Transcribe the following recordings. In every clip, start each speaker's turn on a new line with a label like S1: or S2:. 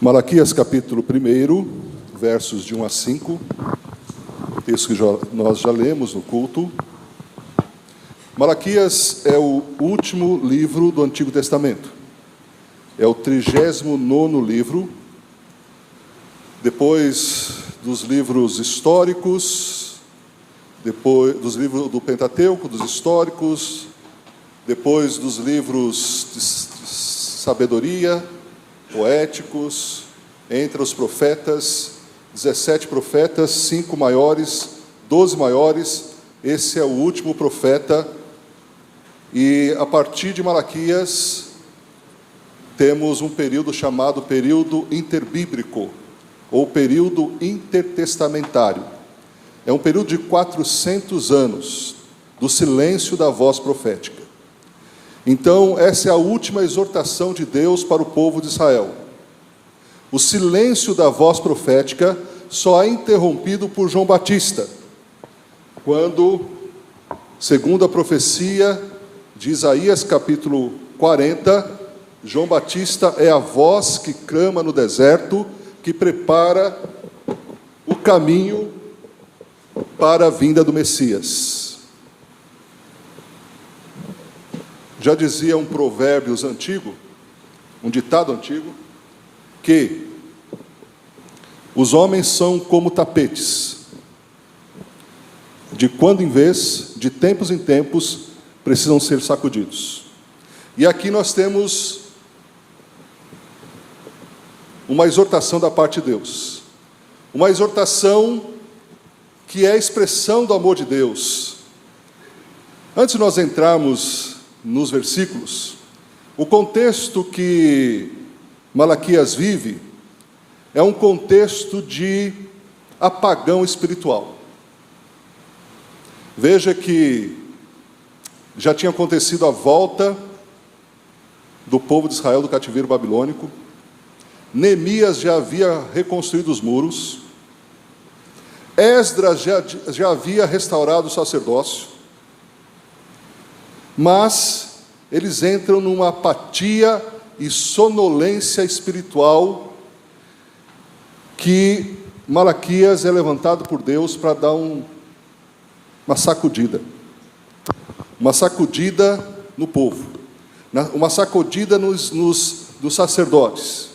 S1: Malaquias capítulo 1, versos de 1 a 5, texto que nós já lemos no culto. Malaquias é o último livro do Antigo Testamento. É o 39º livro, depois dos livros históricos, depois dos livros do Pentateuco, dos históricos, depois dos livros de sabedoria, poéticos, entre os profetas, 17 profetas, 5 maiores, 12 maiores, esse é o último profeta, e a partir de Malaquias, temos um período chamado período interbíblico, ou período intertestamentário. É um período de 400 anos, do silêncio da voz profética. Então, essa é a última exortação de Deus para o povo de Israel. O silêncio da voz profética só é interrompido por João Batista, quando, segundo a profecia de Isaías capítulo 40, João Batista é a voz que clama no deserto, que prepara o caminho para a vinda do Messias. Já dizia um provérbio antigo, um ditado antigo, que os homens são como tapetes. De quando em vez, de tempos em tempos, precisam ser sacudidos. E aqui nós temos uma exortação da parte de Deus. Uma exortação que é a expressão do amor de Deus. Antes de nós entrarmos nos versículos, o contexto que Malaquias vive é um contexto de apagão espiritual. Veja que já tinha acontecido a volta do povo de Israel do cativeiro babilônico. Neemias já havia reconstruído os muros. Esdras já havia restaurado o sacerdócio. Mas eles entram numa apatia e sonolência espiritual que Malaquias é levantado por Deus para dar uma sacudida. Uma sacudida no povo. Uma sacudida nos sacerdotes.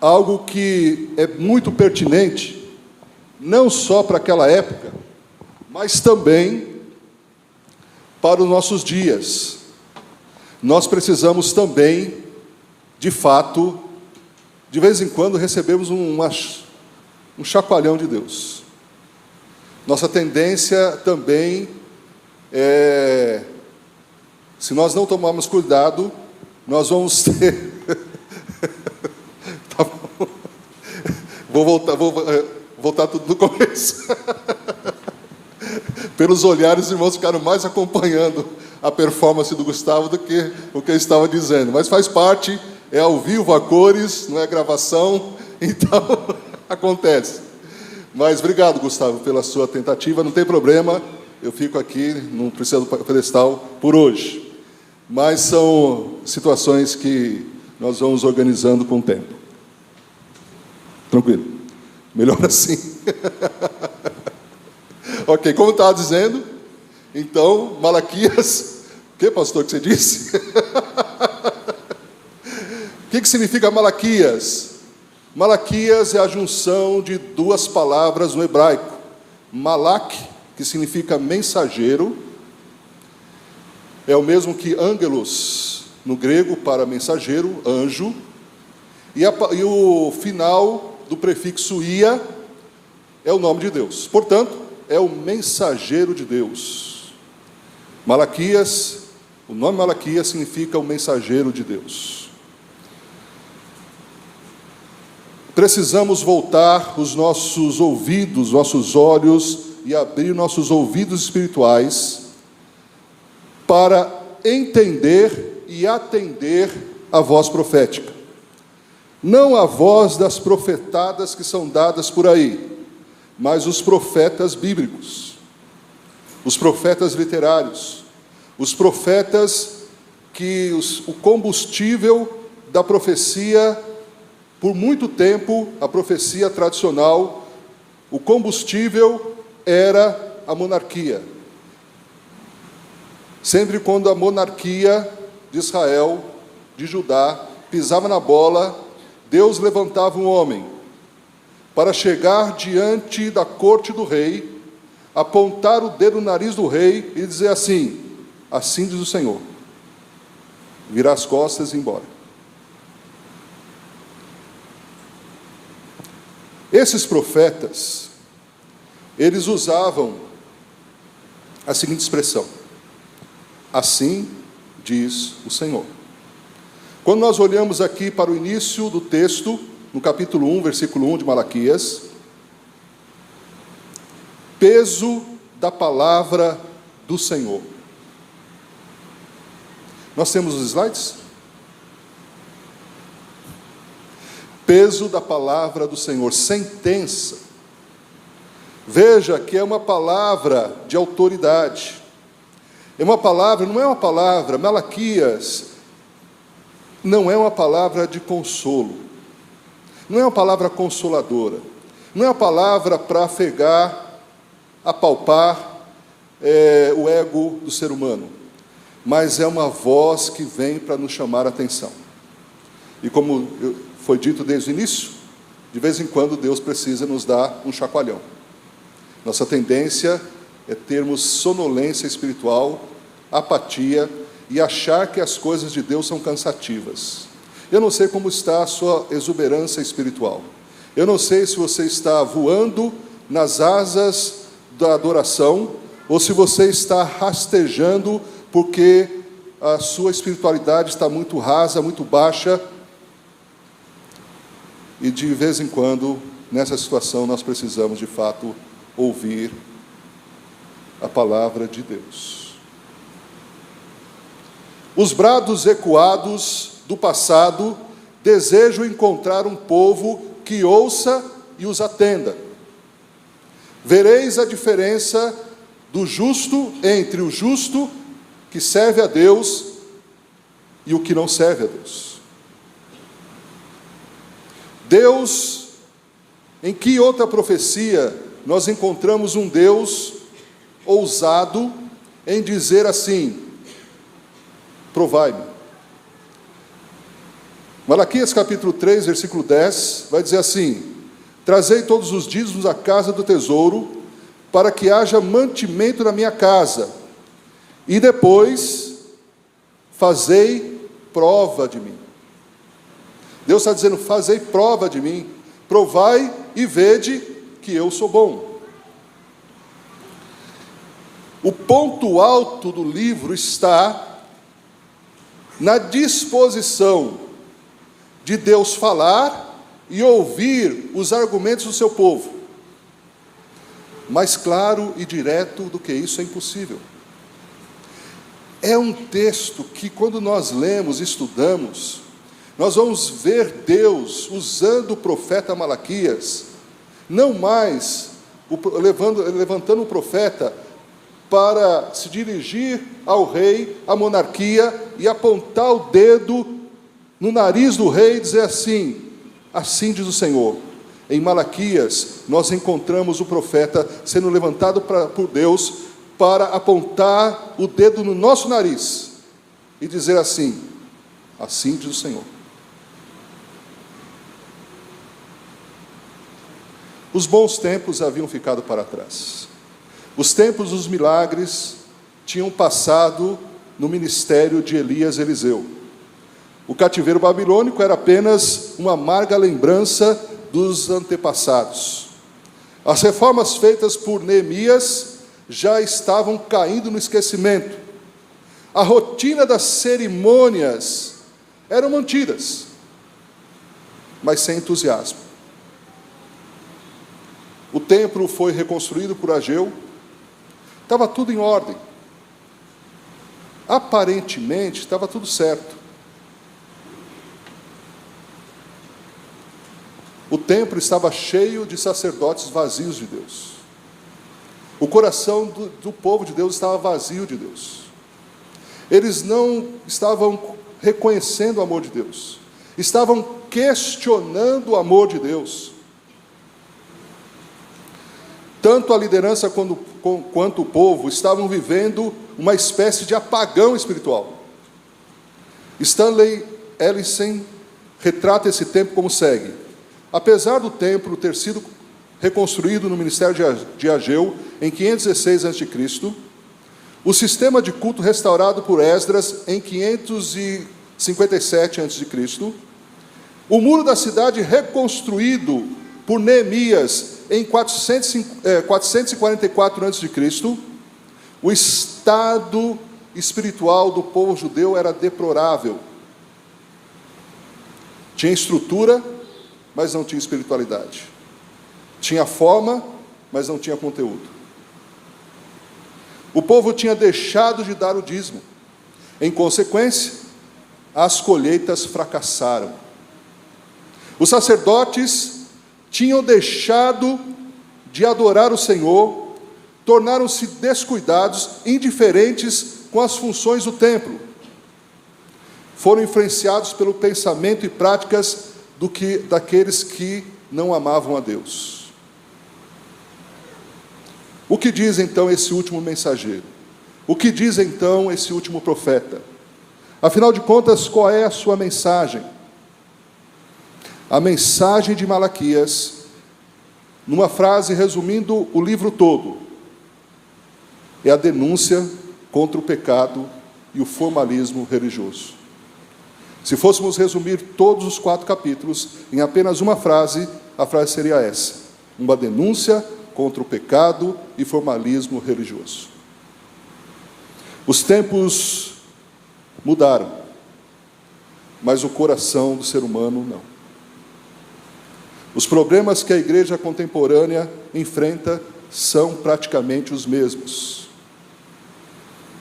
S1: Algo que é muito pertinente, não só para aquela época, mas também para os nossos dias. Nós precisamos também, de fato, de vez em quando recebemos um chacoalhão de Deus. Nossa tendência também é, se nós não tomarmos cuidado, nós vamos ter... Tá bom. Vou voltar tudo do começo. Pelos olhares, os irmãos ficaram mais acompanhando a performance do Gustavo do que o que eu estava dizendo. Mas faz parte, é ao vivo, a cores, não é gravação, então acontece. Mas obrigado, Gustavo, pela sua tentativa, não tem problema, eu fico aqui, não preciso do pedestal por hoje. Mas são situações que nós vamos organizando com o tempo. Tranquilo? Melhor assim. Ok, como eu estava dizendo, então, Malaquias, o que, pastor, que você disse? O que significa Malaquias? Malaquias é a junção de duas palavras no hebraico. Malak, que significa mensageiro, é o mesmo que angelos, no grego, para mensageiro, anjo, e o final do prefixo ia é o nome de Deus. Portanto, é o mensageiro de Deus. Malaquias, o nome Malaquias significa o mensageiro de Deus. Precisamos voltar os nossos ouvidos, nossos olhos e abrir nossos ouvidos espirituais para entender e atender a voz profética. Não a voz das profetadas que são dadas por aí, mas os profetas bíblicos, os profetas literários, os profetas que o combustível da profecia, por muito tempo, a profecia tradicional, o combustível era a monarquia. Sempre quando a monarquia de Israel, de Judá, pisava na bola, Deus levantava um homem para chegar diante da corte do rei, apontar o dedo no nariz do rei e dizer assim: assim diz o Senhor, virar as costas e ir embora. Esses profetas, eles usavam a seguinte expressão: assim diz o Senhor. Quando nós olhamos aqui para o início do texto, no capítulo 1, versículo 1 de Malaquias, peso da palavra do Senhor. Nós temos os slides? Peso da palavra do Senhor, sentença. Veja que é uma palavra de autoridade. É uma palavra, não é uma palavra, Malaquias, não é uma palavra de consolo. Não é uma palavra consoladora. Não é uma palavra para afegar, apalpar o ego do ser humano. Mas é uma voz que vem para nos chamar a atenção. E como foi dito desde o início, de vez em quando Deus precisa nos dar um chacoalhão. Nossa tendência é termos sonolência espiritual, apatia e achar que as coisas de Deus são cansativas. Eu não sei como está a sua exuberância espiritual. Eu não sei se você está voando nas asas da adoração ou se você está rastejando porque a sua espiritualidade está muito rasa, muito baixa. E de vez em quando, nessa situação, nós precisamos de fato ouvir a palavra de Deus. Os brados ecoados do passado desejam encontrar um povo que ouça e os atenda. Vereis a diferença do justo entre o justo que serve a Deus e o que não serve a Deus. Deus, em que outra profecia nós encontramos um Deus ousado em dizer assim: provai-me? Malaquias capítulo 3, versículo 10, vai dizer assim: trazei todos os dízimos à casa do tesouro, para que haja mantimento na minha casa, e depois fazei prova de mim. Deus está dizendo: fazei prova de mim, provai e vede que eu sou bom. O ponto alto do livro está na disposição de Deus falar e ouvir os argumentos do seu povo. Mais claro e direto do que isso é impossível. É um texto que, quando nós lemos e estudamos, nós vamos ver Deus usando o profeta Malaquias, não mais levantando o profeta para se dirigir ao rei, à monarquia, e apontar o dedo no nariz do rei e dizer assim: assim diz o Senhor. Em Malaquias, nós encontramos o profeta sendo levantado por Deus para apontar o dedo no nosso nariz e dizer assim: assim diz o Senhor. Os bons tempos haviam ficado para trás. Os tempos dos milagres tinham passado no ministério de Elias e Eliseu. O cativeiro babilônico era apenas uma amarga lembrança dos antepassados. As reformas feitas por Neemias já estavam caindo no esquecimento. A rotina das cerimônias eram mantidas, mas sem entusiasmo. O templo foi reconstruído por Ageu, estava tudo em ordem. Aparentemente estava tudo certo. O templo estava cheio de sacerdotes vazios de Deus. O coração do povo de Deus estava vazio de Deus. Eles não estavam reconhecendo o amor de Deus. estavam questionando o amor de Deus. Tanto a liderança quanto o povo estavam vivendo uma espécie de apagão espiritual. Stanley Ellison retrata esse tempo como segue: apesar do templo ter sido reconstruído no ministério de Ageu em 516 a.C., o sistema de culto restaurado por Esdras em 557 a.C., o muro da cidade reconstruído por Neemias em 444 a.C., o estado espiritual do povo judeu era deplorável. Tinha estrutura, mas não tinha espiritualidade. Tinha forma, mas não tinha conteúdo. O povo tinha deixado de dar o dízimo. Em consequência, as colheitas fracassaram. Os sacerdotes tinham deixado de adorar o Senhor, tornaram-se descuidados, indiferentes com as funções do templo. Foram influenciados pelo pensamento e práticas daqueles que não amavam a Deus. O que diz então esse último mensageiro? O que diz então esse último profeta? Afinal de contas, qual é a sua mensagem? A mensagem de Malaquias, numa frase resumindo o livro todo, é a denúncia contra o pecado e o formalismo religioso. Se fôssemos resumir todos os 4 capítulos em apenas uma frase, a frase seria essa: uma denúncia contra o pecado e formalismo religioso. Os tempos mudaram, mas o coração do ser humano não. Os problemas que a igreja contemporânea enfrenta são praticamente os mesmos.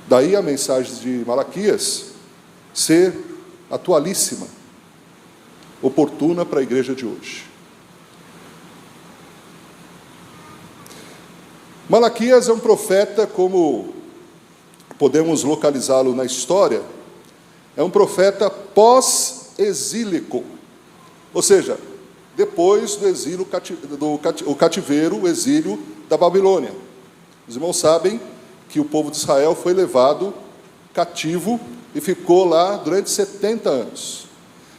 S1: Daí a mensagem de Malaquias ser atualíssima, oportuna para a igreja de hoje. Malaquias é um profeta, como podemos localizá-lo na história, é um profeta pós-exílico, ou seja, depois do exílio, o cativeiro, o exílio da Babilônia. Os irmãos sabem que o povo de Israel foi levado cativo e ficou lá durante 70 anos.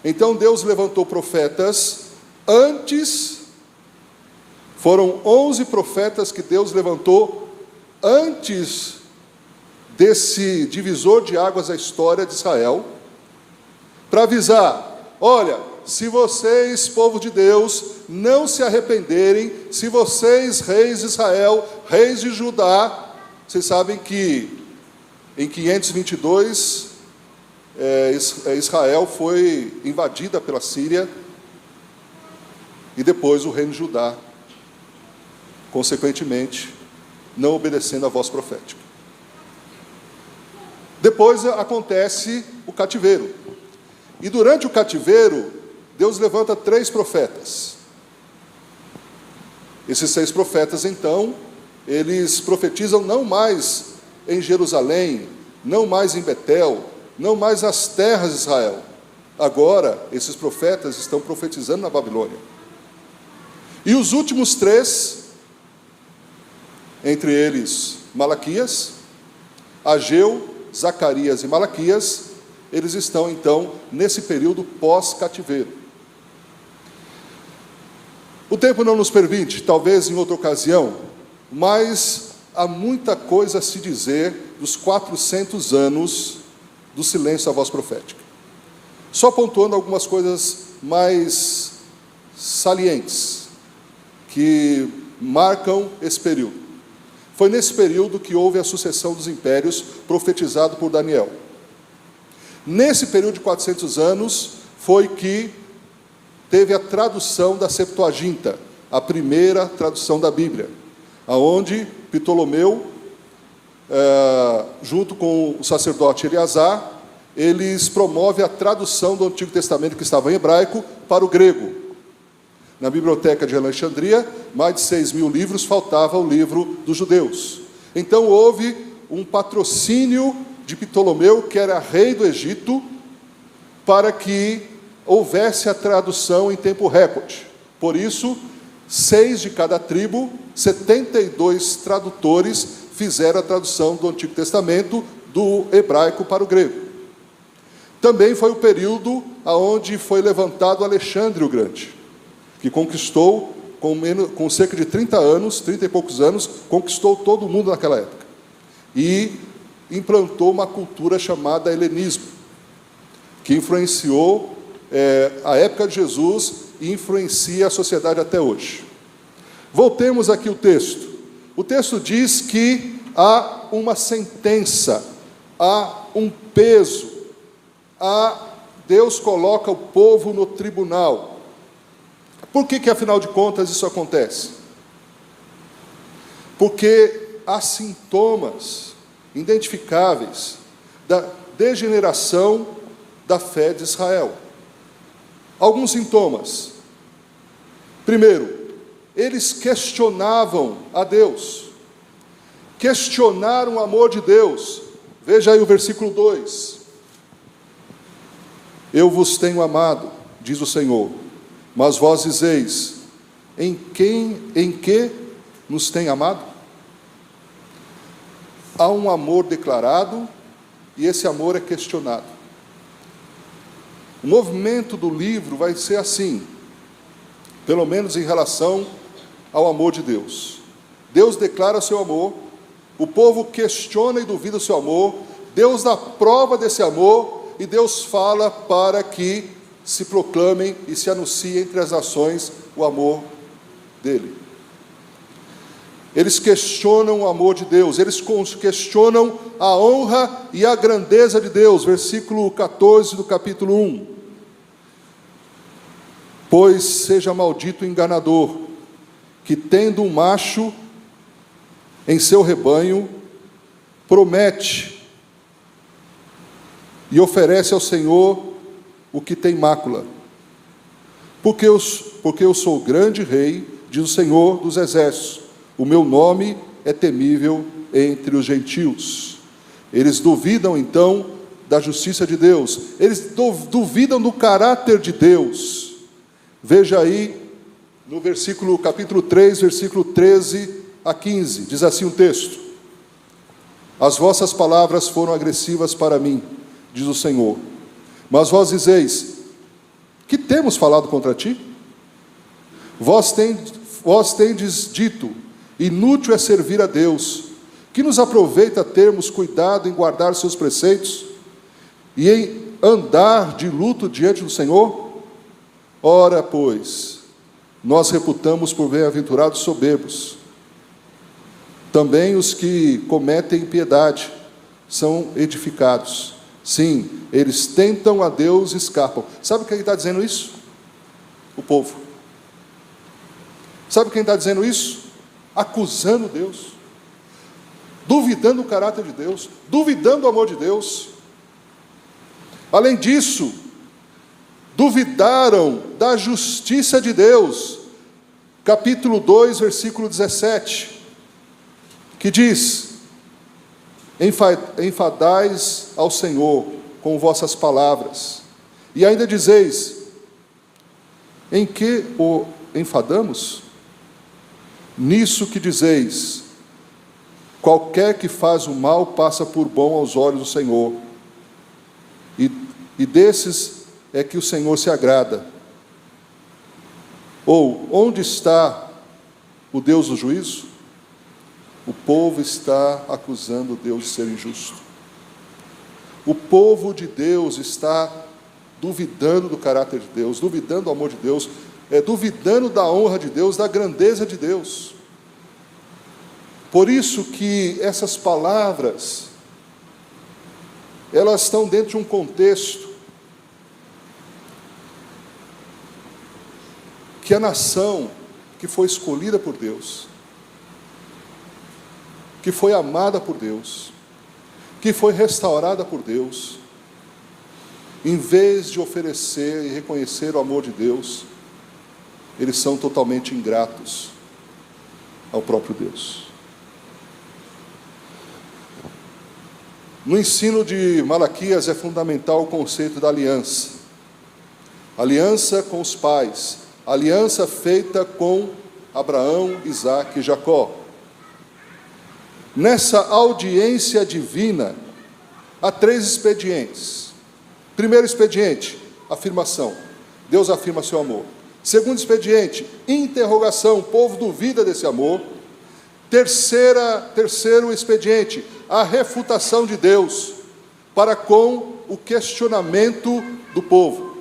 S1: Então Deus levantou profetas antes. Foram 11 profetas que Deus levantou antes desse divisor de águas da história de Israel, para avisar: olha, se vocês, povo de Deus, não se arrependerem, se vocês, reis de Israel, reis de Judá, vocês sabem que em 522 Israel foi invadida pela Síria, e depois o reino de Judá, consequentemente, não obedecendo à voz profética. Depois acontece o cativeiro. E durante o cativeiro, Deus levanta 3 profetas. Esses 6 profetas, então, eles profetizam não mais em Jerusalém, não mais em Betel, não mais nas terras de Israel. Agora, esses profetas estão profetizando na Babilônia. E os últimos 3, entre eles Malaquias, Ageu, Zacarias e Malaquias, eles estão então nesse período pós-cativeiro. O tempo não nos permite, talvez em outra ocasião, mas há muita coisa a se dizer dos 400 anos do silêncio à voz profética. Só pontuando algumas coisas mais salientes, que marcam esse período. Foi nesse período que houve a sucessão dos impérios profetizado por Daniel. Nesse período de 400 anos foi que teve a tradução da Septuaginta, a primeira tradução da Bíblia, aonde Ptolomeu, junto com o sacerdote Eleazar, eles promovem a tradução do Antigo Testamento, que estava em hebraico, para o grego. Na biblioteca de Alexandria, mais de 6.000 livros, faltava o livro dos judeus. Então houve um patrocínio de Ptolomeu, que era rei do Egito, para que houvesse a tradução em tempo recorde. Por isso, 6 de cada tribo, 72 tradutores fizeram a tradução do Antigo Testamento do hebraico para o grego. Também foi o período onde foi levantado Alexandre o Grande, que conquistou, com cerca de 30 anos, 30 e poucos anos, conquistou todo mundo naquela época. E implantou uma cultura chamada helenismo, que influenciou a época de Jesus e influencia a sociedade até hoje. Voltemos aqui ao texto. O texto diz que há uma sentença, há um peso, Deus coloca o povo no tribunal. Por que, afinal de contas, isso acontece? Porque há sintomas identificáveis da degeneração da fé de Israel. Alguns sintomas. Primeiro, eles questionavam a Deus. Questionaram o amor de Deus. Veja aí o versículo 2. Eu vos tenho amado, diz o Senhor, mas vós dizeis, em que nos tem amado? Há um amor declarado e esse amor é questionado. O movimento do livro vai ser assim, pelo menos em relação ao amor de Deus. Deus declara seu amor, o povo questiona e duvida o seu amor, Deus dá prova desse amor e Deus fala para que se proclamem e se anuncie entre as nações o amor dele. Eles questionam o amor de Deus, eles questionam a honra e a grandeza de Deus. Versículo 14 do capítulo 1. Pois seja maldito o enganador, que tendo um macho em seu rebanho, promete e oferece ao Senhor o que tem mácula. Porque eu sou grande rei, diz o Senhor dos exércitos, o meu nome é temível entre os gentios. Eles duvidam então da justiça de Deus, eles duvidam do caráter de Deus. Veja aí no capítulo 3, versículo 13 a 15, diz assim o texto: as vossas palavras foram agressivas para mim, diz o Senhor, mas vós dizeis, que temos falado contra ti? Vós tendes dito, inútil é servir a Deus, que nos aproveita termos cuidado em guardar seus preceitos, e em andar de luto diante do Senhor? Ora, pois, nós reputamos por bem-aventurados soberbos. Também os que cometem impiedade são edificados. Sim, eles tentam a Deus e escapam. Sabe quem está dizendo isso? O povo. Sabe quem está dizendo isso? Acusando Deus, duvidando do caráter de Deus, duvidando do amor de Deus. Além disso, duvidaram da justiça de Deus. Capítulo 2, versículo 17, que diz: enfadais ao Senhor com vossas palavras, e ainda dizeis, em que o enfadamos? Nisso que dizeis, qualquer que faz o mal passa por bom aos olhos do Senhor, e desses é que o Senhor se agrada. Ou, onde está o Deus do juízo? O povo está acusando Deus de ser injusto. O povo de Deus está duvidando do caráter de Deus, duvidando do amor de Deus, duvidando da honra de Deus, da grandeza de Deus. Por isso que essas palavras, elas estão dentro de um contexto que a nação que foi escolhida por Deus, que foi amada por Deus, que foi restaurada por Deus, em vez de oferecer e reconhecer o amor de Deus, eles são totalmente ingratos ao próprio Deus. No ensino de Malaquias é fundamental o conceito da aliança. aliança com os pais, aliança feita com Abraão, Isaque e Jacó. Nessa audiência divina, há 3 expedientes. Primeiro expediente, afirmação. Deus afirma seu amor. Segundo expediente, interrogação. O povo duvida desse amor. Terceiro expediente, a refutação de Deus para com o questionamento do povo.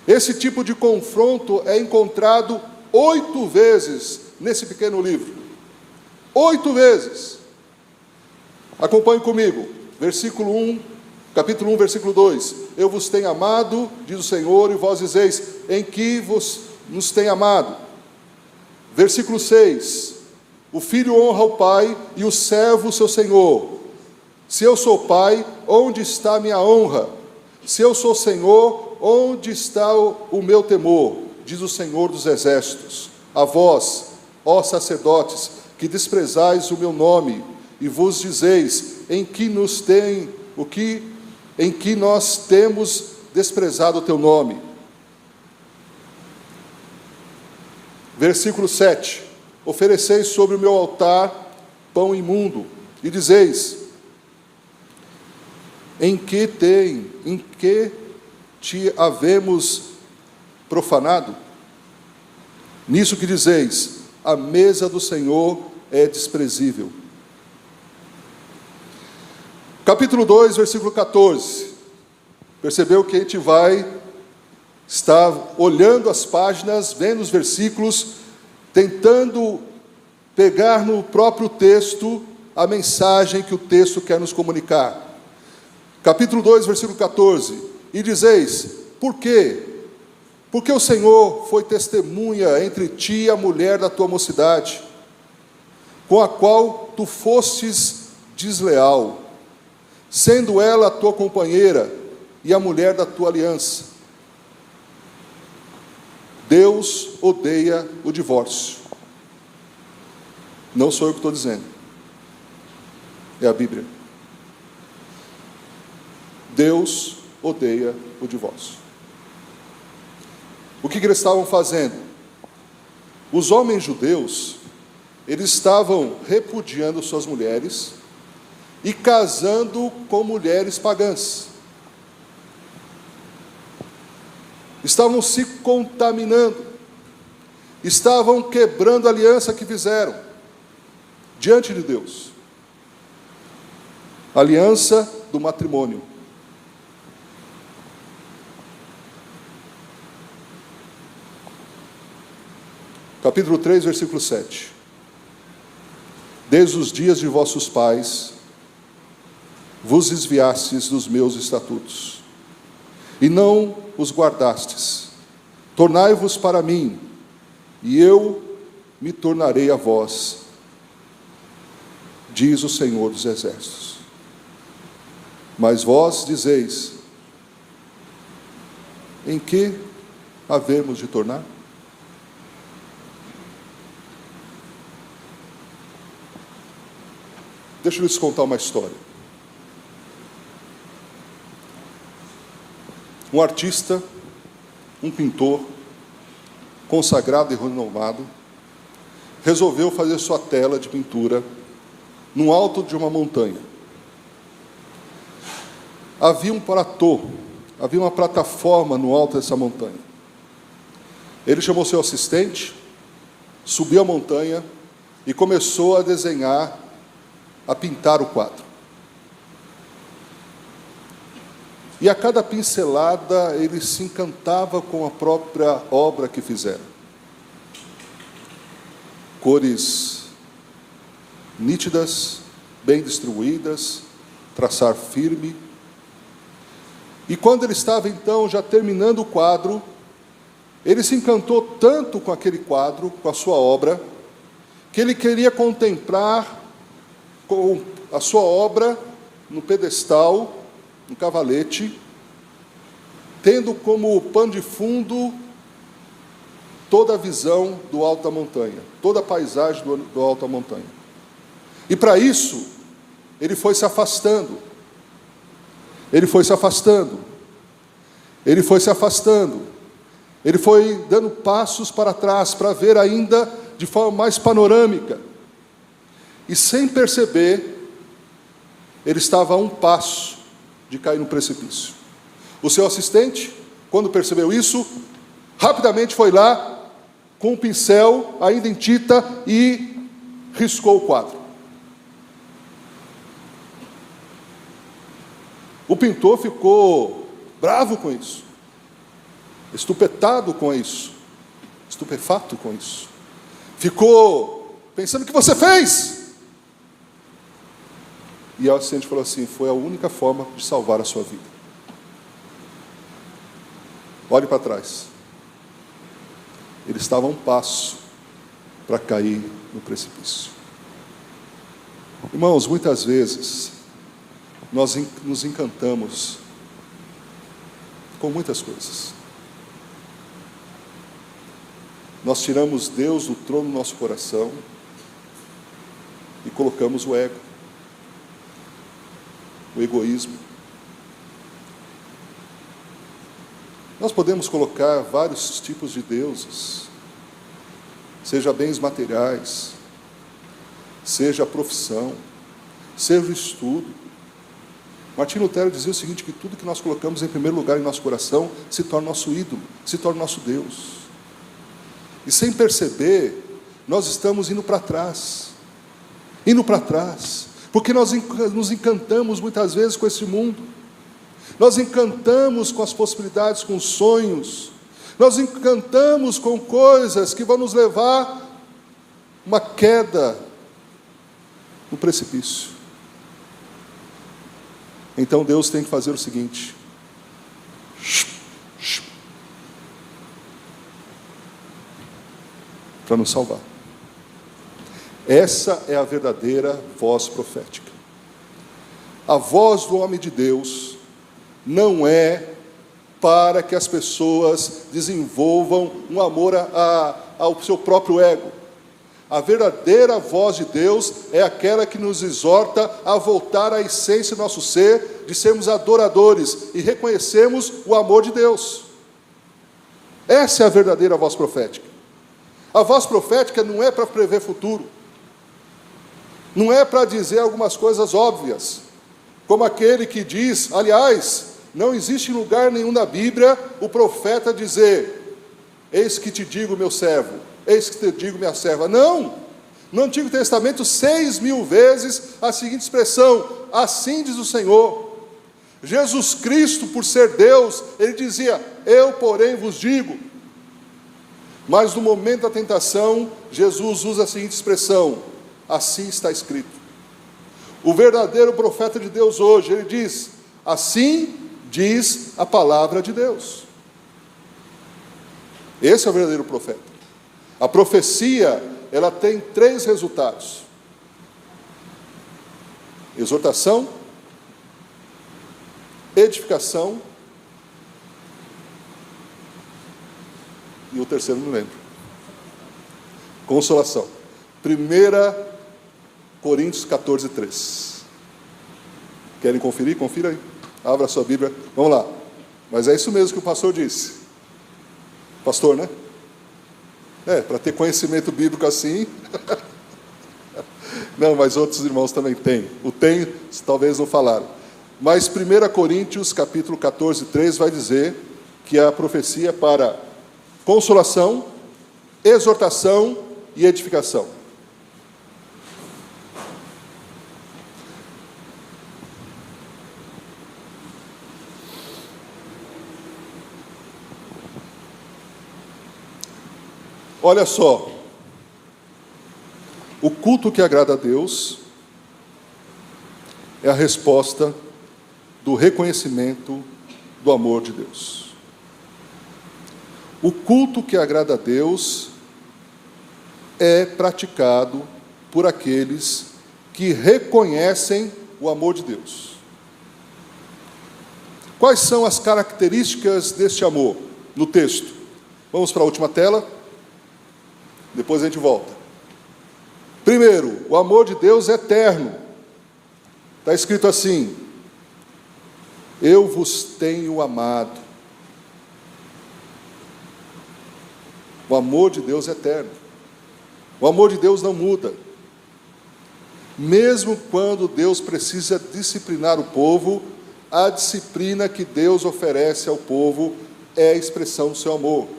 S1: Esse tipo de confronto é encontrado 8 vezes nesse pequeno livro. 8 vezes. Acompanhe comigo. Versículo 1, capítulo 1, versículo 2. Eu vos tenho amado, diz o Senhor, e vós dizeis, em que vos nos tem amado. Versículo 6. O filho honra o pai e o servo o seu senhor. Se eu sou pai, onde está a minha honra? Se eu sou senhor, onde está o meu temor? Diz o Senhor dos exércitos. A vós, ó sacerdotes, que desprezais o meu nome, e vos dizeis, em que nós temos desprezado o teu nome. Versículo 7. Ofereceis sobre o meu altar pão imundo, e dizeis, em que te havemos profanado? Nisso que dizeis, a mesa do Senhor é desprezível. Capítulo 2, versículo 14. Percebeu que a gente vai estar olhando as páginas, vendo os versículos, tentando pegar no próprio texto a mensagem que o texto quer nos comunicar. Capítulo 2, versículo 14. E dizeis, por quê? Porque o Senhor foi testemunha entre ti e a mulher da tua mocidade, com a qual tu fostes desleal, sendo ela a tua companheira e a mulher da tua aliança. Deus odeia o divórcio. Não sou eu que estou dizendo. É a Bíblia. Deus odeia o divórcio. O que eles estavam fazendo? Os homens judeus, eles estavam repudiando suas mulheres e casando com mulheres pagãs. Estavam se contaminando, estavam quebrando a aliança que fizeram diante de Deus. Aliança do matrimônio. Capítulo 3, versículo 7. Desde os dias de vossos pais, vos desviastes dos meus estatutos, e não os guardastes. Tornai-vos para mim, e eu me tornarei a vós, diz o Senhor dos exércitos. Mas vós dizeis, em que havemos de tornar? Deixa eu lhes contar uma história. Um artista, um pintor, consagrado e renomado, resolveu fazer sua tela de pintura no alto de uma montanha. Havia um platô, havia uma plataforma no alto dessa montanha. Ele chamou seu assistente, subiu a montanha e começou a desenhar, a pintar o quadro. E a cada pincelada ele se encantava com a própria obra que fizera. Cores nítidas, bem distribuídas, traçar firme. E quando ele estava então já terminando o quadro, ele se encantou tanto com aquele quadro, com a sua obra, que ele queria contemplar com a sua obra no pedestal, no cavalete, tendo como pano de fundo toda a visão do alto da montanha, toda a paisagem do alto da montanha. E para isso, ele foi se afastando. Ele foi se afastando. ele foi se afastando, ele foi dando passos para trás, para ver ainda de forma mais panorâmica. E sem perceber, ele estava a um passo de cair no precipício. O seu assistente, quando percebeu isso, rapidamente foi lá, com um pincel, ainda em tinta, e riscou o quadro. O pintor ficou bravo com isso, estupetado com isso, estupefato com isso. Ficou pensando: o que você fez? E o assistente falou assim: foi a única forma de salvar a sua vida. Olhe para trás. Ele estava a um passo para cair no precipício. Irmãos, muitas vezes nós nos encantamos com muitas coisas. Nós tiramos Deus do trono do nosso coração e colocamos o ego, o egoísmo. Nós podemos colocar vários tipos de deuses, seja bens materiais, seja a profissão, seja o estudo. Martinho Lutero dizia o seguinte, que tudo que nós colocamos em primeiro lugar em nosso coração se torna nosso ídolo, se torna nosso Deus. E sem perceber, nós estamos indo para trás, porque nós nos encantamos muitas vezes com esse mundo, nós encantamos com as possibilidades, com os sonhos, nós encantamos com coisas que vão nos levar a uma queda no precipício. Então Deus tem que fazer o seguinte: para nos salvar. Essa é a verdadeira voz profética. A voz do homem de Deus não é para que as pessoas desenvolvam um amor ao seu próprio ego. A verdadeira voz de Deus é aquela que nos exorta a voltar à essência do nosso ser, de sermos adoradores e reconhecermos o amor de Deus. Essa é a verdadeira voz profética. A voz profética não é para prever futuro, não é para dizer algumas coisas óbvias, como aquele que diz, aliás, não existe lugar nenhum na Bíblia o profeta dizer: eis que te digo, meu servo, eis que te digo, minha serva. Não! No Antigo Testamento, 6.000 vezes a seguinte expressão: assim diz o Senhor. Jesus Cristo, por ser Deus, ele dizia: eu, porém, vos digo. Mas no momento da tentação, Jesus usa a seguinte expressão: assim está escrito. O verdadeiro profeta de Deus hoje, ele diz: assim diz a palavra de Deus. Esse é o verdadeiro profeta. A profecia, ela tem 3 resultados: exortação, edificação, e o terceiro não lembro. Consolação. 1 Coríntios 14, 3. Querem conferir? Confira aí. Abra a sua Bíblia. Vamos lá. Mas é isso mesmo que o pastor disse. Pastor, né? Para ter conhecimento bíblico assim. Não, mas outros irmãos também têm. O tem, talvez não falaram. Mas 1 Coríntios, capítulo 14, 3, vai dizer que a profecia é para consolação, exortação e edificação. Olha só, o culto que agrada a Deus é a resposta do reconhecimento do amor de Deus. O culto que agrada a Deus é praticado por aqueles que reconhecem o amor de Deus. Quais são as características deste amor no texto? Vamos para a última tela. Depois a gente volta. Primeiro, o amor de Deus é eterno. Está escrito assim: eu vos tenho amado. O amor de Deus é eterno. O amor de Deus não muda. Mesmo quando Deus precisa disciplinar o povo, a disciplina que Deus oferece ao povo é a expressão do seu amor.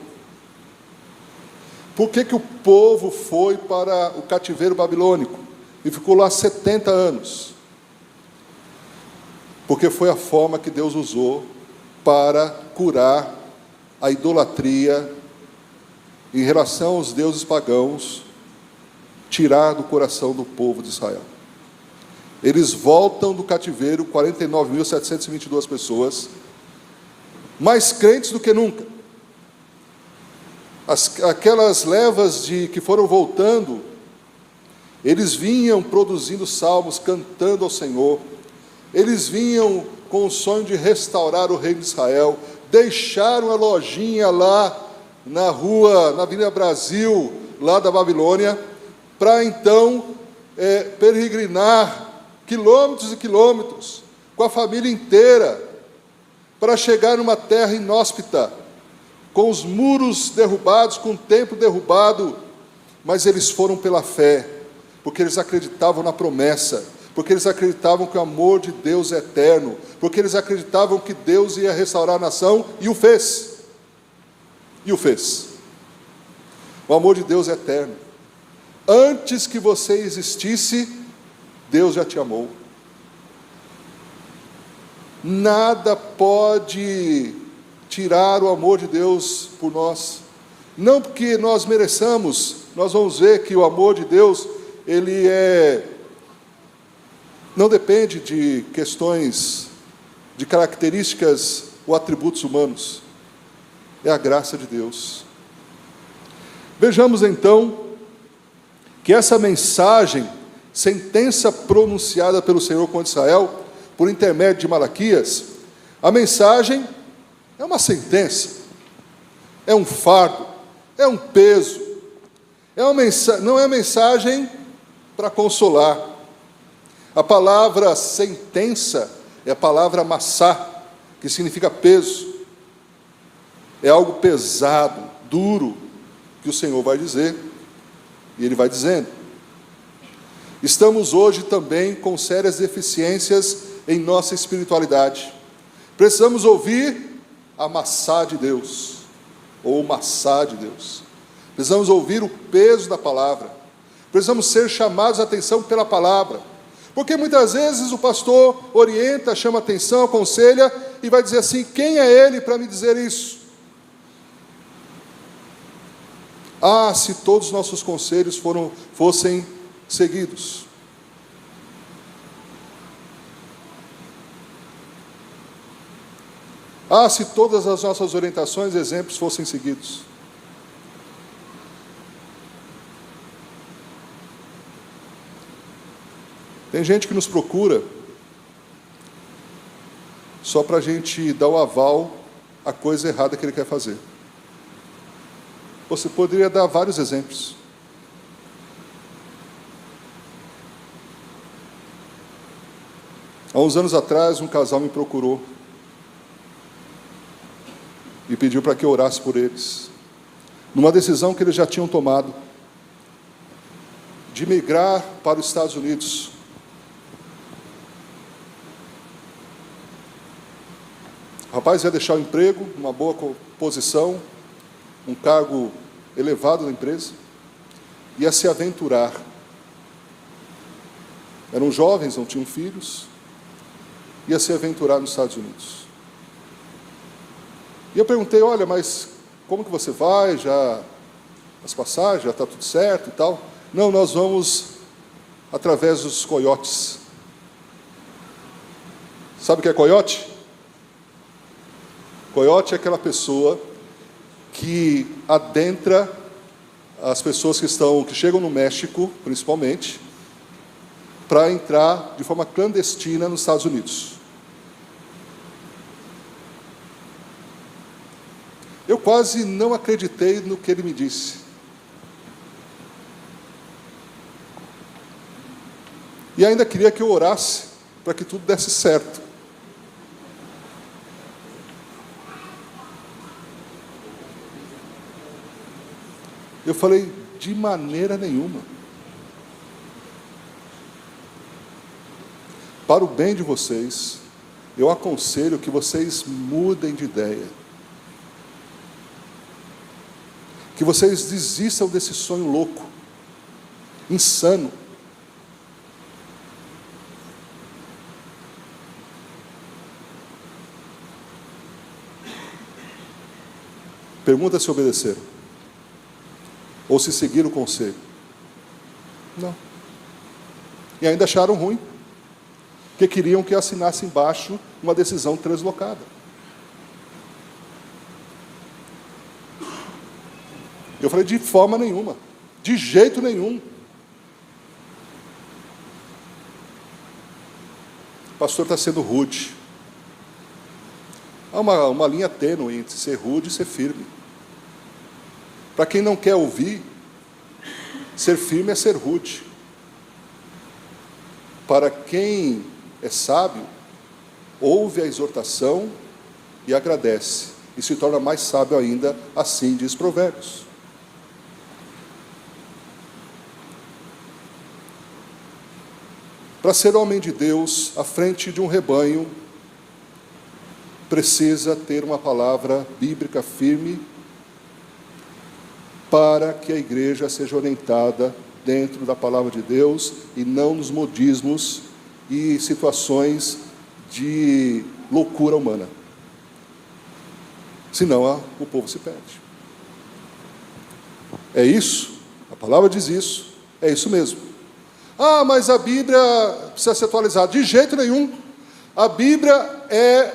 S1: Por que o povo foi para o cativeiro babilônico e ficou lá 70 anos? Porque foi a forma que Deus usou para curar a idolatria em relação aos deuses pagãos, tirar do coração do povo de Israel. Eles voltam do cativeiro, 49.722 pessoas, mais crentes do que nunca. Aquelas levas que foram voltando, eles vinham produzindo salmos, cantando ao Senhor. Eles vinham com o sonho de restaurar o reino de Israel. Deixaram a lojinha lá na rua, na Avenida Brasil, lá da Babilônia, para então peregrinar quilômetros e quilômetros, com a família inteira, para chegar numa terra inóspita, com os muros derrubados, com o templo derrubado, mas eles foram pela fé, porque eles acreditavam na promessa, porque eles acreditavam que o amor de Deus é eterno, porque eles acreditavam que Deus ia restaurar a nação, e o fez. E o fez. O amor de Deus é eterno. Antes que você existisse, Deus já te amou. Nada pode tirar o amor de Deus por nós. Não porque nós mereçamos. Nós vamos ver que o amor de Deus, não depende de questões, de características ou atributos humanos. É a graça de Deus. Vejamos então que essa mensagem, sentença pronunciada pelo Senhor contra Israel, por intermédio de Malaquias, a mensagem é uma sentença, é um fardo, é um peso, não é mensagem para consolar. A palavra sentença é a palavra massá, que significa peso. É algo pesado, duro, que o Senhor vai dizer, e Ele vai dizendo. Estamos hoje também com sérias deficiências em nossa espiritualidade. Precisamos ouvir a massá de Deus, ou o massá de Deus. Precisamos ouvir o peso da palavra. Precisamos ser chamados a atenção pela palavra. Porque muitas vezes o pastor orienta, chama atenção, aconselha, e vai dizer assim: quem é ele para me dizer isso? Ah, se todos os nossos conselhos fossem seguidos. Ah, se todas as nossas orientações e exemplos fossem seguidos. Tem gente que nos procura só para a gente dar o aval à coisa errada que ele quer fazer. Você poderia dar vários exemplos. Há uns anos atrás, um casal me procurou e pediu para que eu orasse por eles, numa decisão que eles já tinham tomado, de migrar para os Estados Unidos. O rapaz ia deixar o emprego, uma boa posição, um cargo elevado na empresa, ia se aventurar. Eram jovens, não tinham filhos, ia se aventurar nos Estados Unidos. E eu perguntei: olha, mas como que você vai? Já as passagens, já está tudo certo e tal? Não, nós vamos através dos coiotes. Sabe o que é coiote? Coiote é aquela pessoa que adentra as pessoas que chegam no México, principalmente, para entrar de forma clandestina nos Estados Unidos. Eu quase não acreditei no que ele me disse. E ainda queria que eu orasse para que tudo desse certo. Eu falei, de maneira nenhuma. Para o bem de vocês, eu aconselho que vocês mudem de ideia. Que vocês desistam desse sonho louco, insano. Pergunta se obedeceram. Ou se seguiram o conselho. Não. E ainda acharam ruim. Porque queriam que eu assinasse embaixo uma decisão translocada. Eu falei, de forma nenhuma. De jeito nenhum. O pastor está sendo rude. Há uma linha tênue entre ser rude e ser firme. Para quem não quer ouvir, ser firme é ser rude. Para quem é sábio, ouve a exortação e agradece. E se torna mais sábio ainda, assim diz Provérbios. Para ser homem de Deus, à frente de um rebanho, precisa ter uma palavra bíblica firme para que a igreja seja orientada dentro da palavra de Deus e não nos modismos e situações de loucura humana. Senão o povo se perde. É isso, a palavra diz isso, é isso mesmo. Ah, mas a Bíblia precisa ser atualizada. De jeito nenhum. A Bíblia é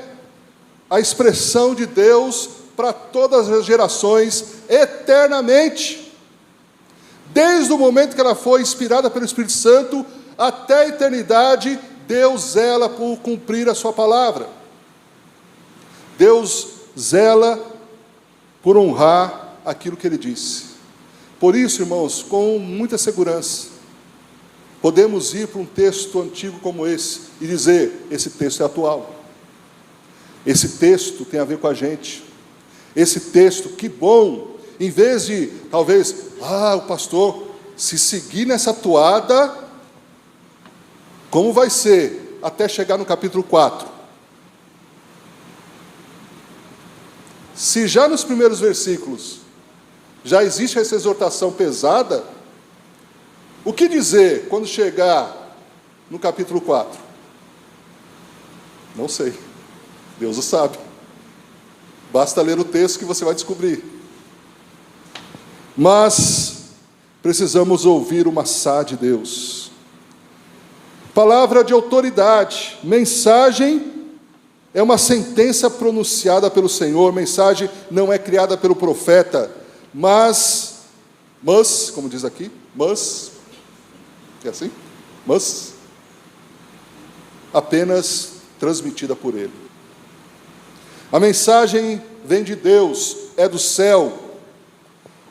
S1: a expressão de Deus para todas as gerações, eternamente. Desde o momento que ela foi inspirada pelo Espírito Santo, até a eternidade, Deus zela por cumprir a sua palavra. Deus zela por honrar aquilo que Ele disse. Por isso, irmãos, com muita segurança, podemos ir para um texto antigo como esse e dizer, esse texto é atual. Esse texto tem a ver com a gente. Esse texto, que bom, em vez de, talvez, o pastor, se seguir nessa toada, como vai ser até chegar no capítulo 4? Se já nos primeiros versículos já existe essa exortação pesada, o que dizer quando chegar no capítulo 4? Não sei. Deus o sabe. Basta ler o texto que você vai descobrir. Mas precisamos ouvir o massá de Deus. Palavra de autoridade. Mensagem é uma sentença pronunciada pelo Senhor. Mensagem não é criada pelo profeta, mas, como diz aqui, é assim? Mas apenas transmitida por Ele. A mensagem vem de Deus, é do céu.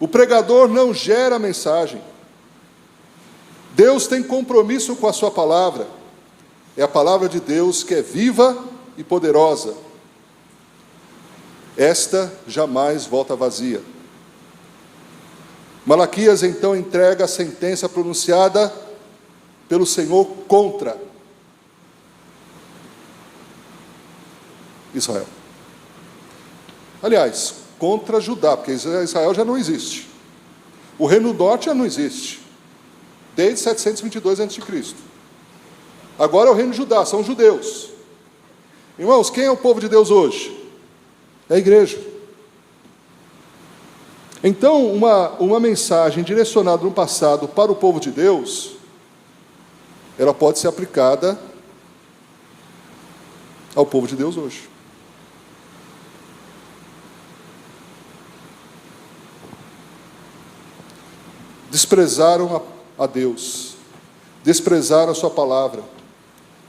S1: O pregador não gera a mensagem. Deus tem compromisso com a sua palavra. É a palavra de Deus que é viva e poderosa. Esta jamais volta vazia. Malaquias então entrega a sentença pronunciada pelo Senhor contra Israel. Aliás, contra Judá, porque Israel já não existe. O Reino do Norte já não existe, desde 722 a.C. Agora é o Reino de Judá, são os judeus. Irmãos, quem é o povo de Deus hoje? É a igreja. Então, uma mensagem direcionada no passado para o povo de Deus, ela pode ser aplicada ao povo de Deus hoje. Desprezaram a Deus, desprezaram a sua palavra,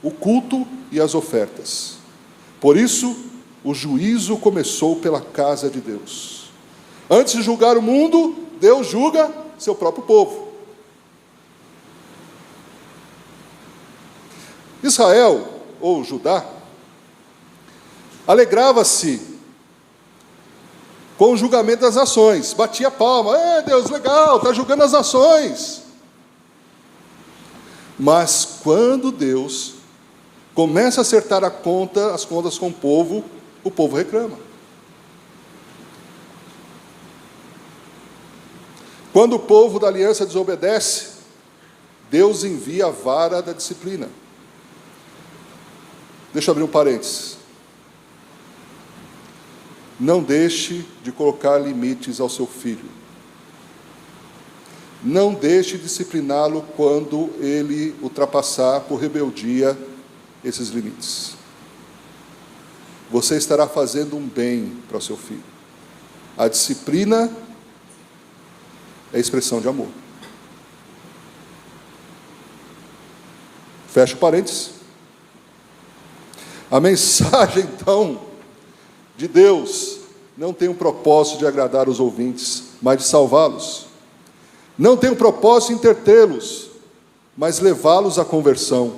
S1: o culto e as ofertas. Por isso, o juízo começou pela casa de Deus. Antes de julgar o mundo, Deus julga seu próprio povo. Israel, ou Judá, alegrava-se com o julgamento das nações. Batia palma, Deus, legal, está julgando as nações. Mas quando Deus começa a acertar as contas com o povo reclama. Quando o povo da aliança desobedece, Deus envia a vara da disciplina. Deixa eu abrir um parênteses. Não deixe de colocar limites ao seu filho. Não deixe de discipliná-lo quando ele ultrapassar por rebeldia esses limites. Você estará fazendo um bem para o seu filho. A disciplina é expressão de amor. Fecha o parênteses. A mensagem, então, de Deus não tem o propósito de agradar os ouvintes, mas de salvá-los. Não tem o propósito de entretê-los, mas levá-los à conversão.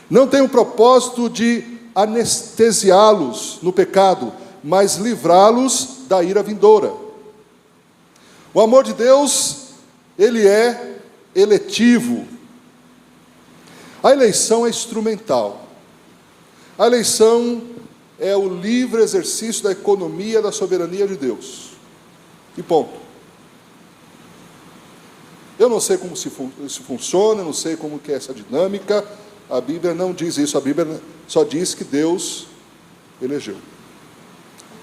S1: Não tem o propósito de anestesiá-los no pecado, mas livrá-los da ira vindoura. O amor de Deus, ele é eletivo. A eleição é instrumental. A eleição é o livre exercício da economia da soberania de Deus. E ponto. Eu não sei como isso funciona, eu não sei como que é essa dinâmica. A Bíblia não diz isso, a Bíblia só diz que Deus elegeu.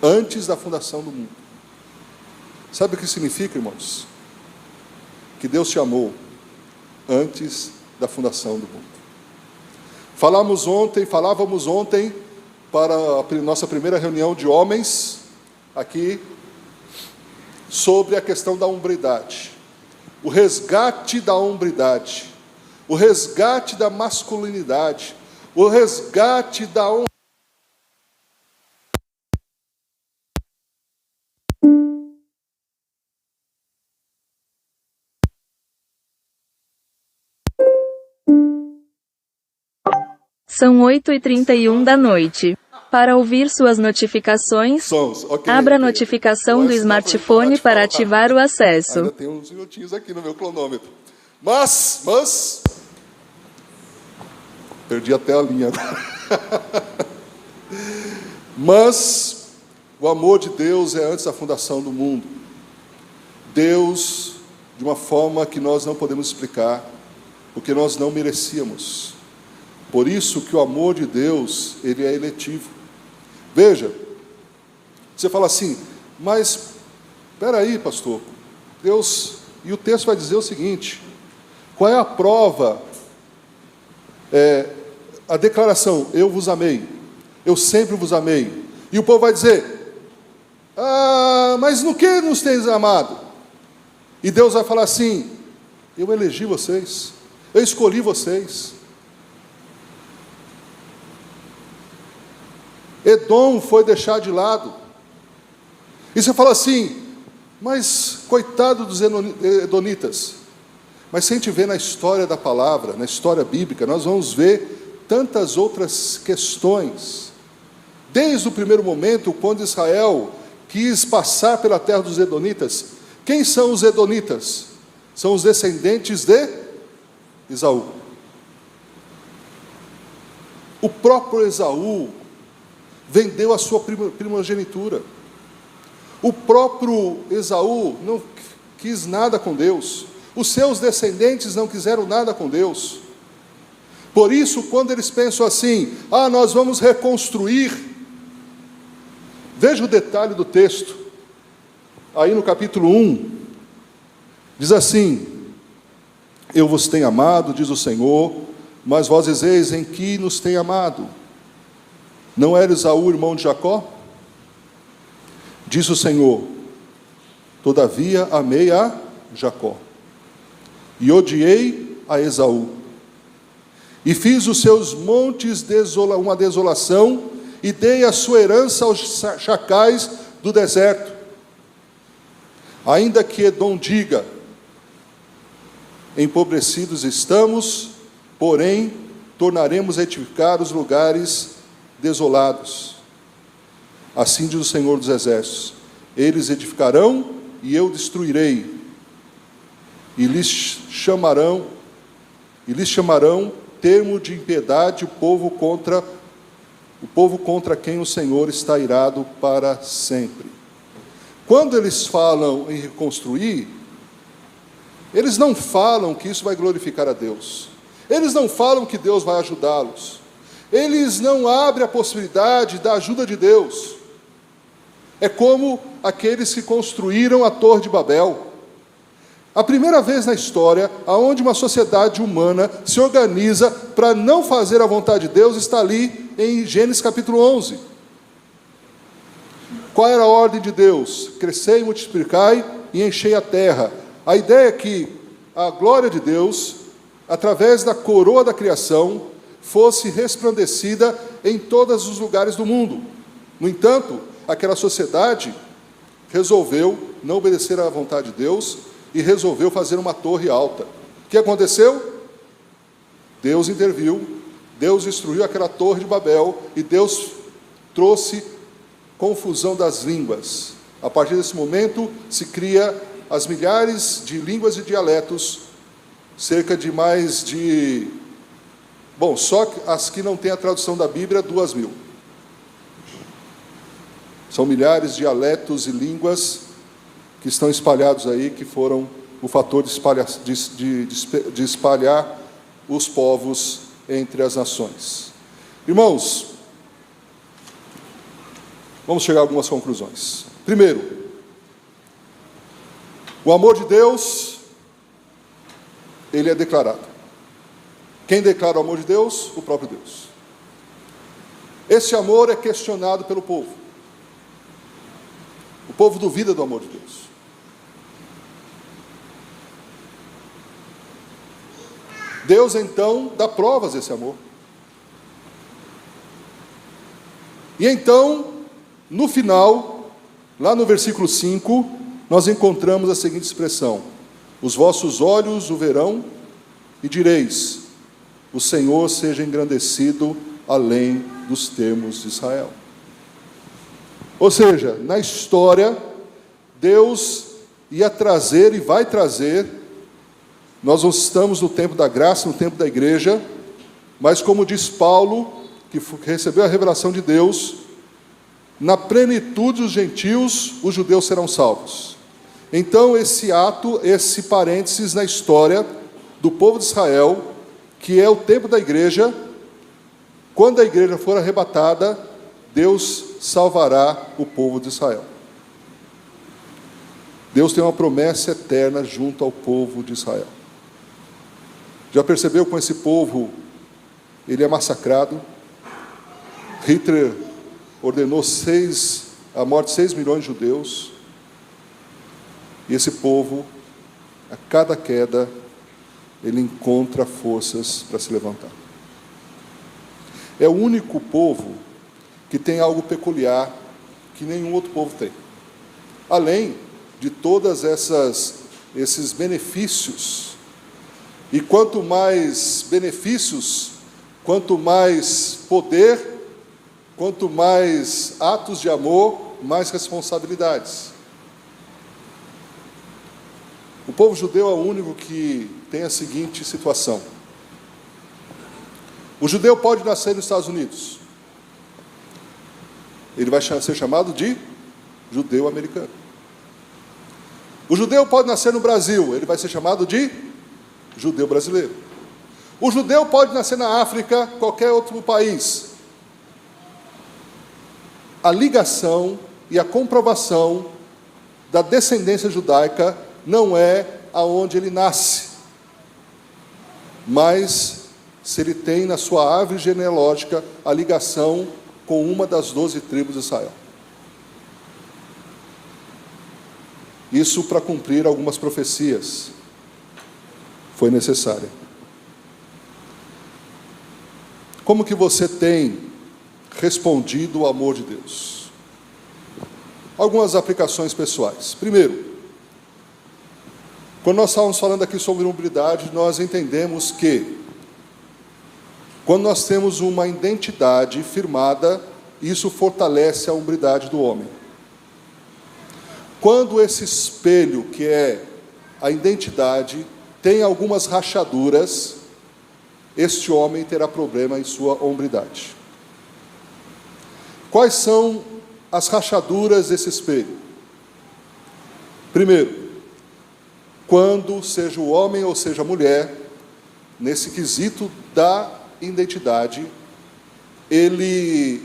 S1: Antes da fundação do mundo. Sabe o que significa, irmãos? Que Deus te amou antes da fundação do mundo. Falávamos ontem, para a nossa primeira reunião de homens, aqui, sobre a questão da hombridade. O resgate da hombridade. O resgate da masculinidade. O resgate da honra.
S2: São 8h31 da noite. Para ouvir suas notificações, abra a notificação do smartphone para ativar o acesso.
S1: Ainda tem uns minutinhos aqui no meu cronômetro. Mas... Perdi até a linha agora. Mas o amor de Deus é antes da fundação do mundo. Deus, de uma forma que nós não podemos explicar, porque nós não merecíamos. Por isso que o amor de Deus, ele é eletivo. Veja, você fala assim, mas, espera aí, pastor, Deus, e o texto vai dizer o seguinte, qual é a prova, a declaração, eu vos amei, eu sempre vos amei, e o povo vai dizer, mas no que nos tens amado? E Deus vai falar assim, eu elegi vocês, eu escolhi vocês. Edom foi deixado de lado. E você fala assim, mas coitado dos edonitas. Mas se a gente vê na história da palavra, na história bíblica, nós vamos ver tantas outras questões. Desde o primeiro momento, quando Israel quis passar pela terra dos edonitas. Quem são os edonitas? São os descendentes de Esaú. O próprio Esaú vendeu a sua primogenitura. O próprio Esaú não quis nada com Deus. Os seus descendentes não quiseram nada com Deus. Por isso, quando eles pensam assim, nós vamos reconstruir. Veja o detalhe do texto. Aí no capítulo 1, diz assim, eu vos tenho amado, diz o Senhor, mas vós dizeis em que nos tem amado? Não era Esaú irmão de Jacó? Diz o Senhor, todavia amei a Jacó, e odiei a Esaú, e fiz os seus montes uma desolação, e dei a sua herança aos chacais do deserto. Ainda que Edom diga, empobrecidos estamos, porém, tornaremos a edificar os lugares desolados. Assim diz o Senhor dos Exércitos, Eles edificarão e eu destruirei, e lhes chamarão termo de impiedade o povo contra quem o Senhor está irado para sempre. Quando eles falam em reconstruir, eles não falam que isso vai glorificar a Deus. Eles não falam que Deus vai ajudá-los. Eles não abrem a possibilidade da ajuda de Deus. É como aqueles que construíram a Torre de Babel. A primeira vez na história, onde uma sociedade humana se organiza para não fazer a vontade de Deus, está ali em Gênesis capítulo 11. Qual era a ordem de Deus? Crescei, multiplicai e enchei a terra. A ideia é que a glória de Deus, através da coroa da criação, fosse resplandecida em todos os lugares do mundo. No entanto, aquela sociedade resolveu não obedecer à vontade de Deus e resolveu fazer uma torre alta. O que aconteceu? Deus interviu, Deus destruiu aquela torre de Babel e Deus trouxe confusão das línguas. A partir desse momento se cria as milhares de línguas e dialetos, cerca de mais de... Bom, só as que não têm a tradução da Bíblia, 2.000. São milhares de dialetos e línguas que estão espalhados aí, que foram o fator de espalhar os povos entre as nações. Irmãos, vamos chegar a algumas conclusões. Primeiro, o amor de Deus, ele é declarado. Quem declara o amor de Deus? O próprio Deus. Esse amor é questionado pelo povo. O povo duvida do amor de Deus. Deus, então, dá provas desse amor. E então, no final, lá no versículo 5, nós encontramos a seguinte expressão: os vossos olhos o verão e direis, o Senhor seja engrandecido além dos termos de Israel. Ou seja, na história, Deus ia trazer e vai trazer, nós não estamos no tempo da graça, no tempo da igreja, mas como diz Paulo, que recebeu a revelação de Deus, na plenitude dos gentios, os judeus serão salvos. Então, esse ato, esse parênteses na história do povo de Israel, que é o tempo da igreja, quando a igreja for arrebatada, Deus salvará o povo de Israel. Deus tem uma promessa eterna junto ao povo de Israel. Já percebeu como esse povo, ele é massacrado? Hitler ordenou a morte de 6 milhões de judeus, e esse povo, a cada queda, ele encontra forças para se levantar. É o único povo que tem algo peculiar que nenhum outro povo tem. Além de todas esses benefícios. E quanto mais benefícios, quanto mais poder, quanto mais atos de amor, mais responsabilidades. O povo judeu é o único que tem a seguinte situação. O judeu pode nascer nos Estados Unidos. Ele vai ser chamado de judeu americano. O judeu pode nascer no Brasil. Ele vai ser chamado de judeu brasileiro. O judeu pode nascer na África, qualquer outro país. A ligação e a comprovação da descendência judaica não é aonde ele nasce, mas se ele tem na sua árvore genealógica a ligação com uma das 12 tribos de Israel. Isso para cumprir algumas profecias foi necessário. Como que você tem respondido ao amor de Deus? Algumas aplicações pessoais. Primeiro, quando nós estávamos falando aqui sobre humildade, nós entendemos que quando nós temos uma identidade firmada, isso fortalece a humildade do homem. Quando esse espelho, que é a identidade, tem algumas rachaduras, este homem terá problema em sua hombridade. Quais são as rachaduras desse espelho? Primeiro, quando, seja o homem ou seja a mulher, nesse quesito da identidade, ele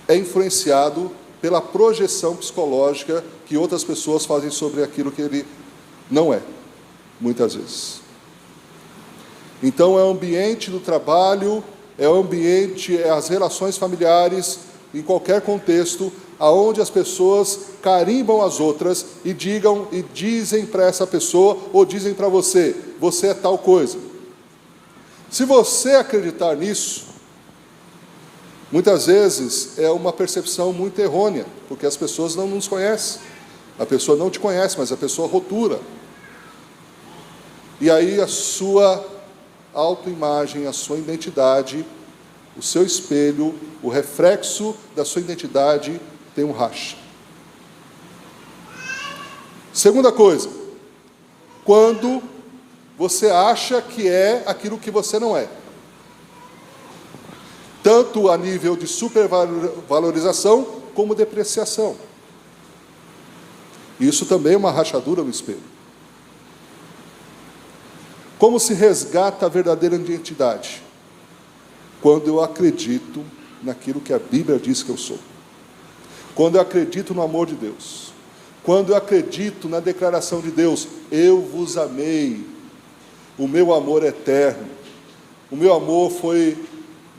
S1: é influenciado pela projeção psicológica que outras pessoas fazem sobre aquilo que ele não é, muitas vezes. Então, é o ambiente do trabalho, é o ambiente, é as relações familiares, em qualquer contexto, aonde as pessoas carimbam as outras e dizem para essa pessoa, ou dizem para você, você é tal coisa. Se você acreditar nisso, muitas vezes é uma percepção muito errônea, porque as pessoas não nos conhecem. A pessoa não te conhece, mas a pessoa rotura. E aí a sua autoimagem, a sua identidade, o seu espelho, o reflexo da sua identidade tem um racha. Segunda coisa, quando você acha que é aquilo que você não é. Tanto a nível de supervalorização, como depreciação. Isso também é uma rachadura no espelho. Como se resgata a verdadeira identidade? Quando eu acredito naquilo que a Bíblia diz que eu sou. Quando eu acredito no amor de Deus. Quando eu acredito na declaração de Deus, eu vos amei. O meu amor é eterno. O meu amor foi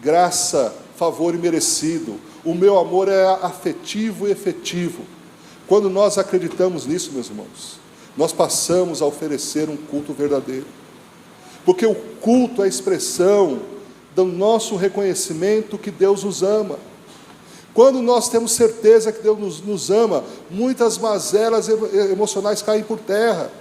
S1: graça, favor imerecido. O meu amor é afetivo e efetivo. Quando nós acreditamos nisso, meus irmãos, nós passamos a oferecer um culto verdadeiro. Porque o culto é a expressão do nosso reconhecimento que Deus nos ama. Quando nós temos certeza que Deus nos ama, muitas mazelas emocionais caem por terra.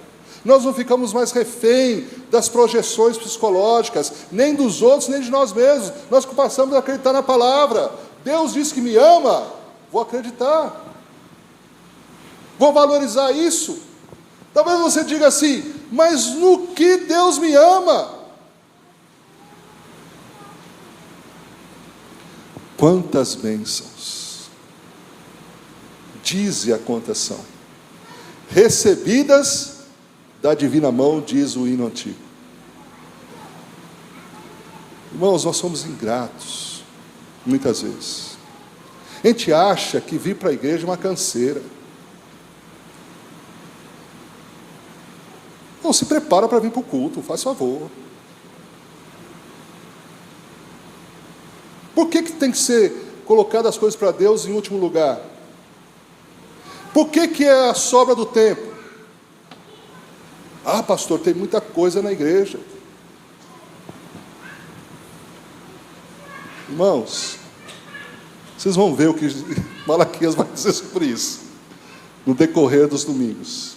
S1: Nós não ficamos mais refém das projeções psicológicas, nem dos outros, nem de nós mesmos. Nós passamos a acreditar na palavra. Deus diz que me ama, vou acreditar. Vou valorizar isso. Talvez você diga assim, mas no que Deus me ama? Quantas bênçãos, dize a quantas são, recebidas da divina mão, diz o hino antigo. Irmãos, nós somos ingratos, muitas vezes. A gente acha que vir para a igreja é uma canseira. Não, se prepara para vir para o culto, faz favor. Por que tem que ser colocado as coisas para Deus em último lugar? Por que é a sobra do tempo? Ah, pastor, tem muita coisa na igreja. Irmãos, vocês vão ver o que Malaquias vai dizer sobre isso, no decorrer dos domingos.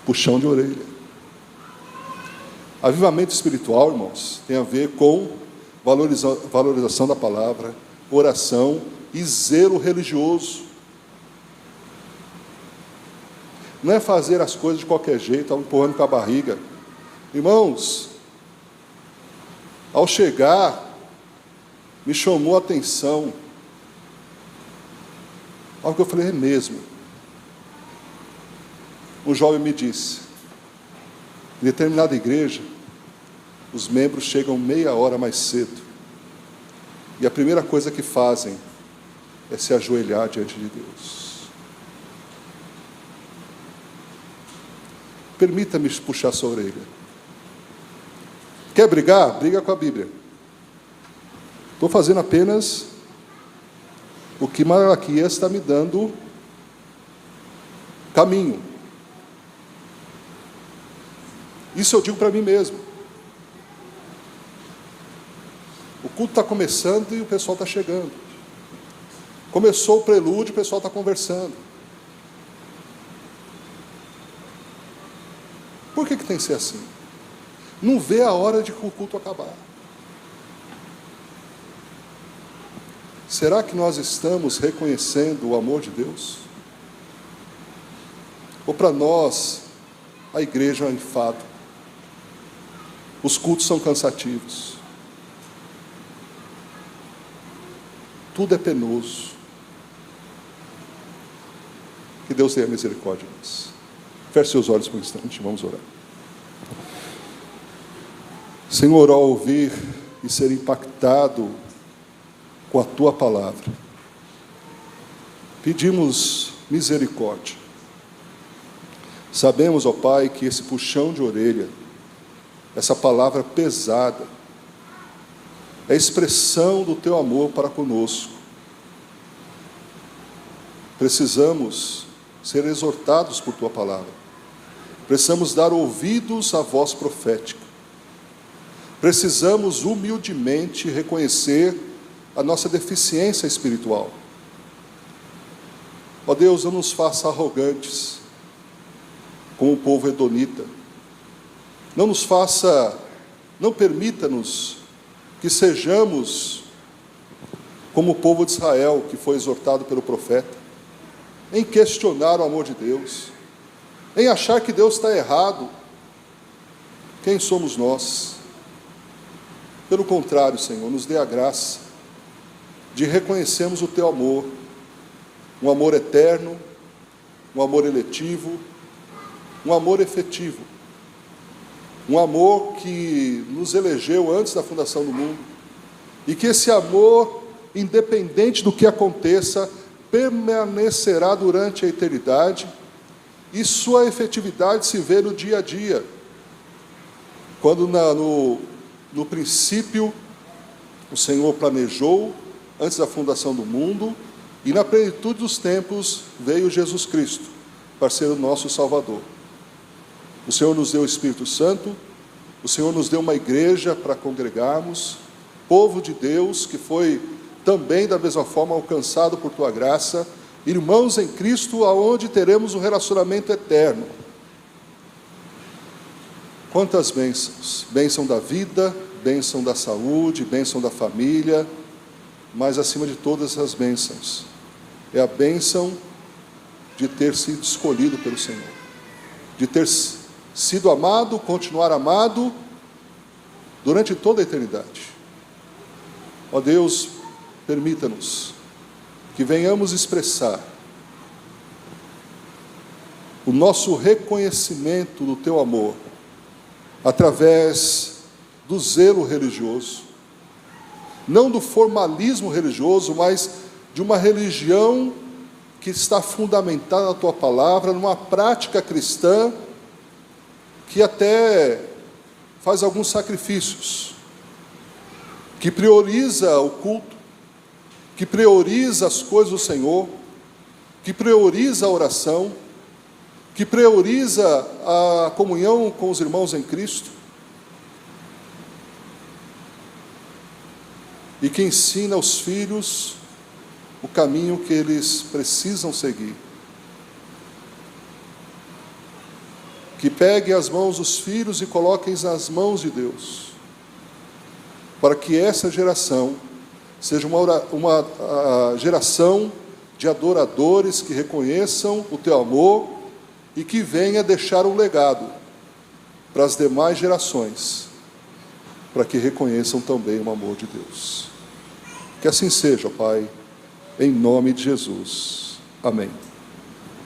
S1: Puxão de orelha. Avivamento espiritual, irmãos, tem a ver com valorização da palavra, oração e zelo religioso. Não é fazer as coisas de qualquer jeito, empurrando com a barriga. Irmãos, ao chegar, me chamou a atenção algo que eu falei, é mesmo. Um jovem me disse, em determinada igreja, os membros chegam meia hora mais cedo, e a primeira coisa que fazem é se ajoelhar diante de Deus. Permita-me puxar sua orelha. Quer brigar? Briga com a Bíblia. Estou fazendo apenas o que Malaquias está me dando caminho. Isso eu digo para mim mesmo. O culto está começando e o pessoal está chegando. Começou o prelúdio, o pessoal está conversando. Por que tem que ser assim? Não vê a hora de que o culto acabar. Será que nós estamos reconhecendo o amor de Deus? Ou para nós, a igreja é um enfado? Os cultos são cansativos. Tudo é penoso. Que Deus tenha misericórdia de nós. Feche seus olhos por um instante, vamos orar. Senhor, ao ouvir e ser impactado com a Tua palavra, pedimos misericórdia. Sabemos, ó Pai, que esse puxão de orelha, essa palavra pesada, é a expressão do Teu amor para conosco. Precisamos ser exortados por Tua palavra. Precisamos dar ouvidos à voz profética. Precisamos humildemente reconhecer a nossa deficiência espiritual. Ó Deus, não nos faça arrogantes, como o povo edonita. Não permita-nos que sejamos como o povo de Israel, que foi exortado pelo profeta, em questionar o amor de Deus, em achar que Deus está errado. Quem somos nós? Pelo contrário, Senhor, nos dê a graça de reconhecermos o Teu amor, um amor eterno, um amor eletivo, um amor efetivo, um amor que nos elegeu antes da fundação do mundo, e que esse amor, independente do que aconteça, permanecerá durante a eternidade, e sua efetividade se vê no dia a dia, quando no princípio o Senhor planejou, antes da fundação do mundo, e na plenitude dos tempos veio Jesus Cristo, para ser o nosso Salvador. O Senhor nos deu o Espírito Santo, o Senhor nos deu uma igreja para congregarmos, povo de Deus, que foi também da mesma forma alcançado por Tua graça, irmãos em Cristo, aonde teremos um relacionamento eterno. Quantas bênçãos! Bênção da vida, bênção da saúde, bênção da família, mas acima de todas as bênçãos, é a bênção de ter sido escolhido pelo Senhor, de ter sido amado, continuar amado, durante toda a eternidade. Ó Deus, permita-nos que venhamos expressar o nosso reconhecimento do Teu amor, através do zelo religioso, não do formalismo religioso, mas de uma religião que está fundamentada na Tua palavra, numa prática cristã, que até faz alguns sacrifícios, que prioriza o culto, que prioriza as coisas do Senhor, que prioriza a oração, que prioriza a comunhão com os irmãos em Cristo, e que ensina aos filhos o caminho que eles precisam seguir. Que peguem as mãos dos filhos e coloquem nas mãos de Deus, para que essa geração seja uma geração de adoradores que reconheçam o Teu amor e que venha deixar um legado para as demais gerações, para que reconheçam também o amor de Deus. Que assim seja, Pai, em nome de Jesus. Amém.